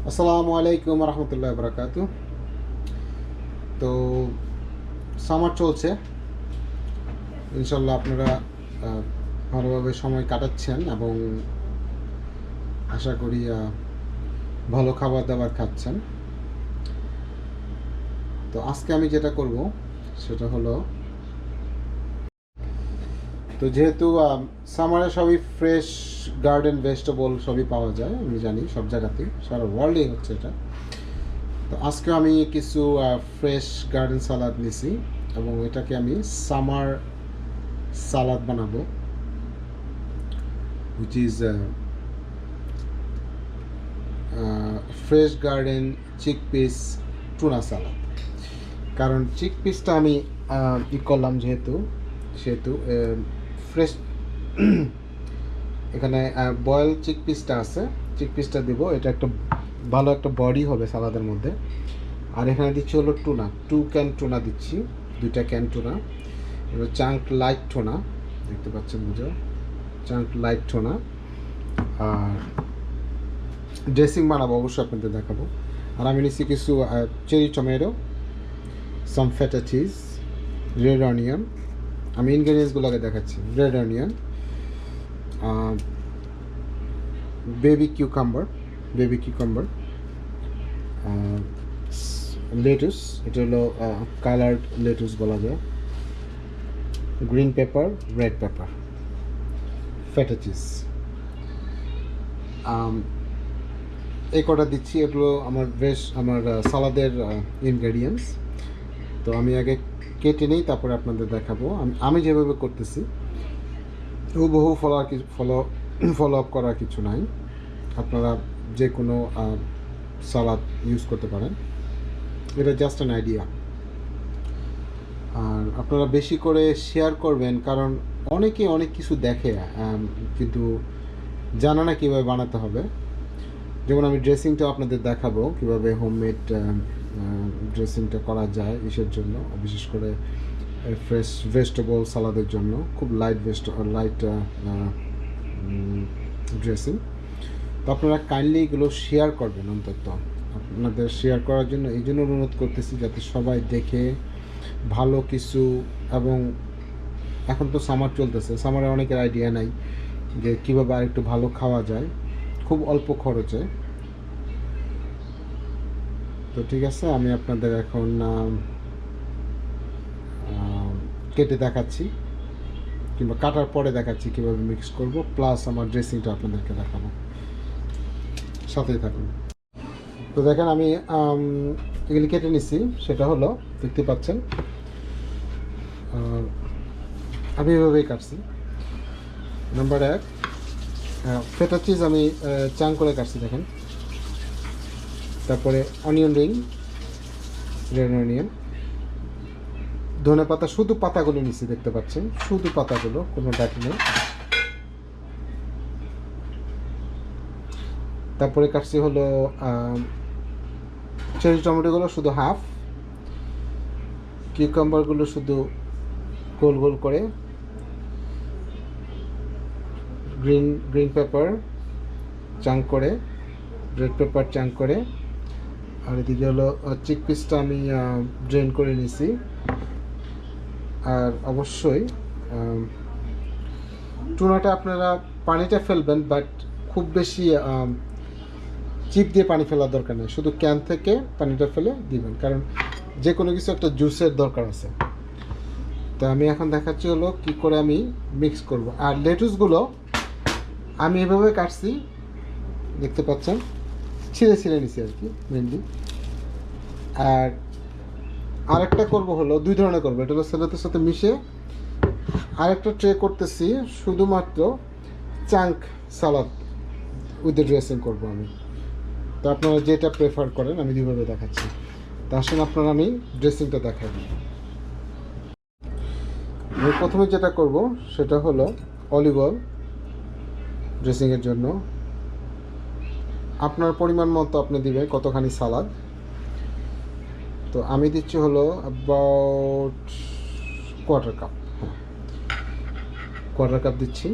আসসালামু আলাইকুম রহমতুল্লাহ বরকাত। তো সামার চলছে, ইনশাল্লাহ আপনারা ভালোভাবে সময় কাটাচ্ছেন এবং আশা করি ভালো খাবার দাবার খাচ্ছেন। তো আজকে আমি যেটা করব সেটা হলো, তো যেহেতু সামারে সবই ফ্রেশ গার্ডেন ভেজিটেবল সবই পাওয়া যায়, আমি জানি সব জায়গাতেই, সারা ওয়ার্ল্ডেই হচ্ছে এটা। তো আজকে আমি কিছু ফ্রেশ গার্ডেন সালাদ নিছি এবং এটাকে আমি সামার সালাদ বানাবো, which is fresh garden chickpeas tuna salad. কারণ চিকপিসটা আমি করলাম যেহেতু সেহেতু ফ্রেশ এখানে বয়েল চিকপিসটা আছে, চিকপিসটা দেবো, এটা একটা ভালো একটা বডি হবে সালাদের মধ্যে। আর এখানে দিচ্ছি হলো টুনা, 2 ক্যান টুনা দিচ্ছি, 2টা ক্যান টুনা, এবার চাঙ্ক লাইট টুনা, দেখতে পাচ্ছেন বুঝো, চাঙ্ক লাইট টুনা। আর ড্রেসিং বানাবো অবশ্যই আপনাদের দেখাবো। আর আমি নিচ্ছি কিছু চেরি টমেটো, সাম ফেটা চিজ, রেড অনিয়ন। আমি ইনগ্রেডিয়েন্টসগুলোকে দেখাচ্ছি। Red onion, baby cucumber, lettuce, এটা হলো কালার্ড লেটুস বলা যায়, green paper, red paper, ফেটা cheese, এই কটা দিচ্ছি। এগুলো আমার সালাদের ইনগ্রেডিয়েন্টস। তো আমি আগে কেটে নিই, তারপরে আপনাদের দেখাবো আমি যেভাবে করতেছি। হুবহু ফলো আপ করার কিছু নাই, আপনারা যে কোনো সালাদ ইউজ করতে পারেন, এটা জাস্ট অ্যান আইডিয়া। আর আপনারা বেশি করে শেয়ার করবেন, কারণ অনেকে অনেক কিছু দেখে কিন্তু জানা না কীভাবে বানাতে হবে। যেমন আমি ড্রেসিংটাও আপনাদের দেখাবো, কীভাবে হোমমেড ড্রেসিংটা করা যায় ইসের জন্য, বিশেষ করে ফ্রেশ ভেজিটেবল সালাদের জন্য, খুব লাইট ড্রেসিং। তো আপনারা কাইন্ডলি এগুলো শেয়ার করবেন, অন্তত আপনাদের শেয়ার করার জন্য এই জন্য অনুরোধ করতেছি, যাতে সবাই দেখে ভালো কিছু। এবং এখন তো সামার চলতেছে, সামারে অনেকের আইডিয়া নাই যে কীভাবে আর একটু ভালো খাওয়া যায় খুব অল্প খরচে। তো ঠিক আছে, আমি আপনাদের এখন কেটে দেখাচ্ছি, কিংবা কাটার পরে দেখাচ্ছি কীভাবে মিক্স করব, প্লাস আমার ড্রেসিংটা আপনাদেরকে দেখাবো, সাথেই থাকুন। তো দেখেন আমি এগুলি কেটে নিচ্ছি, সেটা হলো দেখতে পাচ্ছেন, আমি এভাবেই কাটছি। নাম্বার 1, ফেটা চিজ আমি চাং করে কাটছি, দেখেন। তারপরে অনিয়ন রিং, রেড অনিয়ন, ধনে পাতা, শুধু পাতাগুলো নিচ্ছি, দেখতে পাচ্ছেন, শুধু পাতাগুলো, কোনো ডাটি নেই। তারপরে কাটছি হলো চেরি টমেটোগুলো শুধু হাফ, কিউকাম্বারগুলো শুধু গোল গোল করে, গ্রিন পেপার চাঙ্ক করে, রেড পেপার চাঙ্ক করে। আর এদিকে হলো চিকপিসটা আমি ড্রেন করে নিছি। আর অবশ্যই টুনাটা আপনারা পানিটা ফেলবেন, বাট খুব বেশি চিপ দিয়ে পানি ফেলার দরকার নেই, শুধু ক্যান থেকে পানিটা ফেলে দিবেন, কারণ যে কোনো কিছু একটা জুসের দরকার আছে। তো আমি এখন দেখাচ্ছি হলো কি করে আমি মিক্স করব। আর লেটুসগুলো আমি এভাবে কাটছি, দেখতে পাচ্ছেন, ছিঁড়ে ছিঁড়ে নিছি আর কি মেনলি। আর আরেকটা করব হলো, 2 ধরনের করবো, এটা হলো সালাদের সাথে মিশে। আরেকটা ট্রে করতেছি শুধুমাত্র chunk salad with the dressing করবো আমি। তো আপনারা যেটা প্রেফার করেন, আমি দুইভাবে দেখাচ্ছি। তা আসুন আপনারা আমি ড্রেসিংটা দেখাই। আমি প্রথমে যেটা করব সেটা হলো অলিভ অয়েল ড্রেসিংয়ের জন্য। আপনার পরিমাণ মতো আপনি দিবেন কতখানি সালাদ। তো আমি দিচ্ছি হলো অ্যাবাউট কোয়ার্টার কাপ, হ্যাঁ, কোয়ার্টার কাপ দিচ্ছি।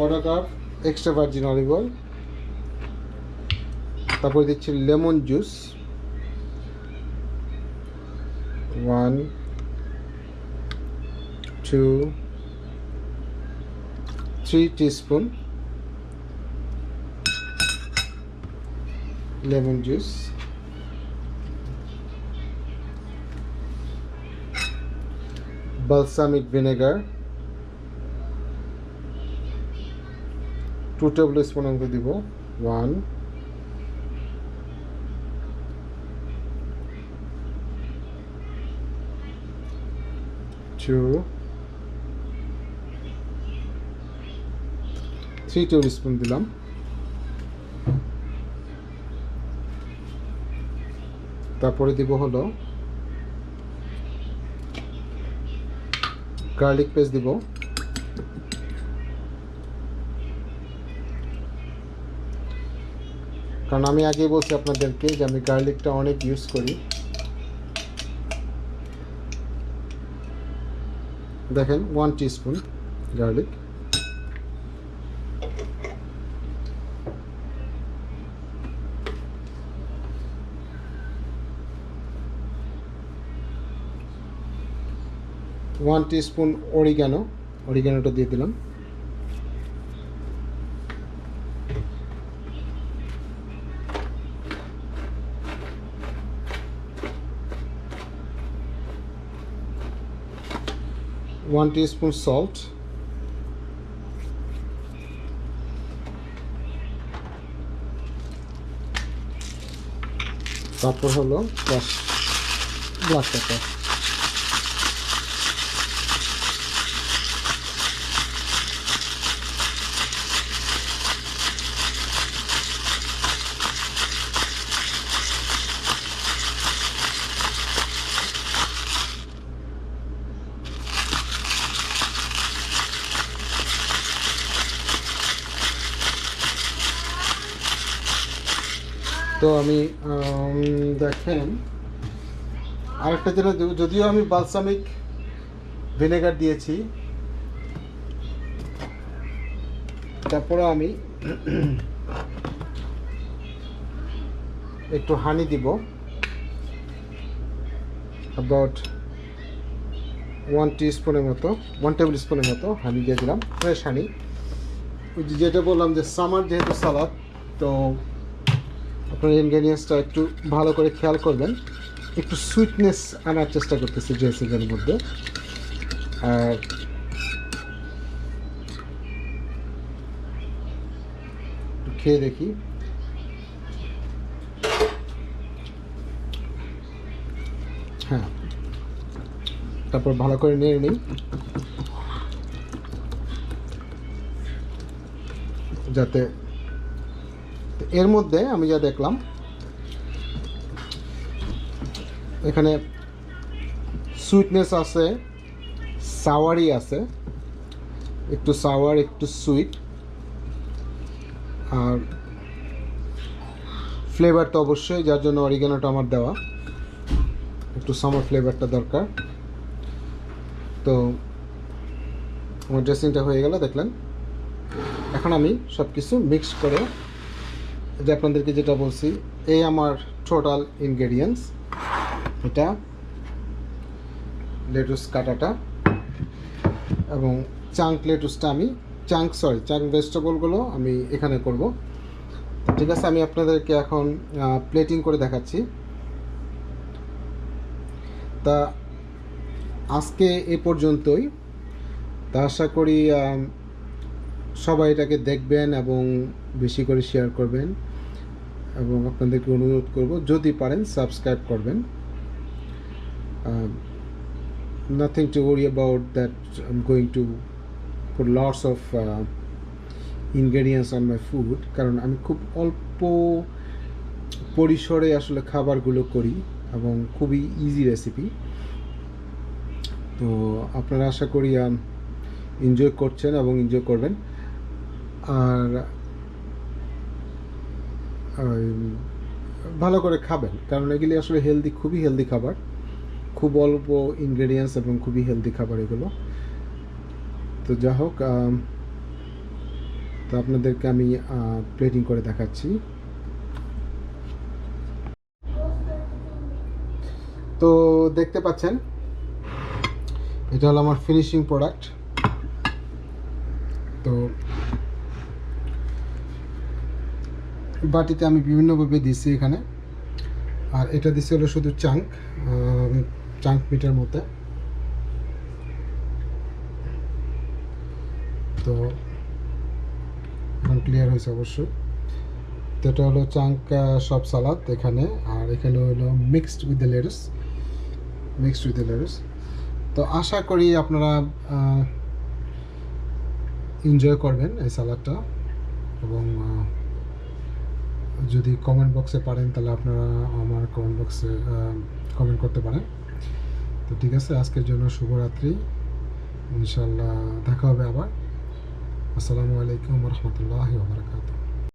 1/4 cup extra virgin olive oil, তারপরে দিচ্ছি lemon juice 1 2 3 teaspoon lemon juice, balsamic vinegar 2 tablespoon অংশ দিব 1 2 3 tablespoon দিলাম, তারপরে দিব হলো গার্লিক পেস্ট দিব, কারণ আমি আগেই বলছি আপনাদেরকে যে আমি গার্লিকটা অনেক ইউজ করি। দেখেন 1 টিস্পুন গার্লিক, ওয়ান টিস্পুন অরিগানোটা দিয়ে দিলাম, ওয়ান টিস্পুন সল্ট, তারপর হলো ব্ল্যাক পেপার, তো আমি দেখেন আরেকটা যেটা, যদিও আমি বালসামিক ভিনেগার দিয়েছি, তারপরে আমি একটু হানি দিব, অ্যাবাউট 1 টিস্পুনের মতো, 1 টেবিল স্পুনের মতো হানি দিয়ে দিলাম, ফ্রেশ হানি। ওই যেটা বললাম যে সামার যেহেতু সালাদ, তো আপনার ইনগ্রেডিয়েন্টসটা একটু ভালো করে খেয়াল করবেন, একটু সুইটনেস আনার চেষ্টা করতেছি ড্রেসিংয়ের মধ্যে। আর খেয়ে দেখি, হ্যাঁ, তারপর ভালো করে নেড়ে নিই যাতে। এর মধ্যে আমি যা দেখলাম এখানে সুইটনেস আছে, সাওয়ারি আছে, একটু সাওয়ার একটু সুইট, আর ফ্লেভার তো অবশ্যই, যার জন্য অরিগানোটা আমার দেওয়া, একটু সামার ফ্লেভারটা দরকার। তো আমার ড্রেসিংটা হয়ে গেল দেখলেন। এখন আমি সব কিছু মিক্স করে, যে আপনাদেরকে যেটা বলছি, এই আমার টোটাল ইনগ্রেডিয়েন্টস, এটা লেটুস কাটাটা এবং চাঙ্ক লেটুসটা আমি চাঙ্ক ভেজিটেবলগুলো আমি এখানে করব। ঠিক আছে, আমি আপনাদেরকে এখন প্লেটিং করে দেখাচ্ছি। তা আজকে এ পর্যন্তই। তা আশা করি সবাই এটাকে দেখবেন এবং বেশি করে শেয়ার করবেন, এবং আপনাদেরকে অনুরোধ করব যদি পারেন সাবস্ক্রাইব করবেন। Nothing to worry about that I'm going to put lots of ingredients on my food, কারণ আমি খুব অল্প পরিসরে আসলে খাবারগুলো করি এবং খুবই ইজি রেসিপি। তো আপনারা আশা করি এনজয় করছেন এবং এনজয় করবেন। আর ভালো করে খাবেন, কারণ এগুলি আসলে হেলদি, খুবই হেলদি খাবার, খুব অল্প ইনগ্রেডিয়েন্টস এবং খুবই হেলদি খাবার এগুলো। তো যা হোক, তো আপনাদেরকে আমি প্লেটিং করে দেখাচ্ছি। তো দেখতে পাচ্ছেন এটা হলো আমার ফিনিশিং প্রোডাক্ট। তো বাটিতে আমি বিভিন্নভাবে দিচ্ছি এখানে, আর এটা দিচ্ছি হলো শুধু চাঙ্ক মিটের মধ্যে। তো এখন ক্লিয়ার হয়েছে অবশ্যই। তো এটা হলো চাঙ্ক সব সালাদ এখানে, আর এখানে হলো মিক্সড উইথ দ্য লেটুস। তো আশা করি আপনারা এনজয় করবেন এই সালাদটা, এবং যদি কমেন্ট বক্সে পারেন তাহলে আপনারা আমার কমেন্ট বক্সে কমেন্ট করতে পারেন। তো ঠিক আছে, আজকের জন্য শুভরাত্রি, ইনশাল্লাহ দেখা হবে আবার। আসসালামু আলাইকুম রহমতুল্লাহি ওয়া বারাকাতুহু।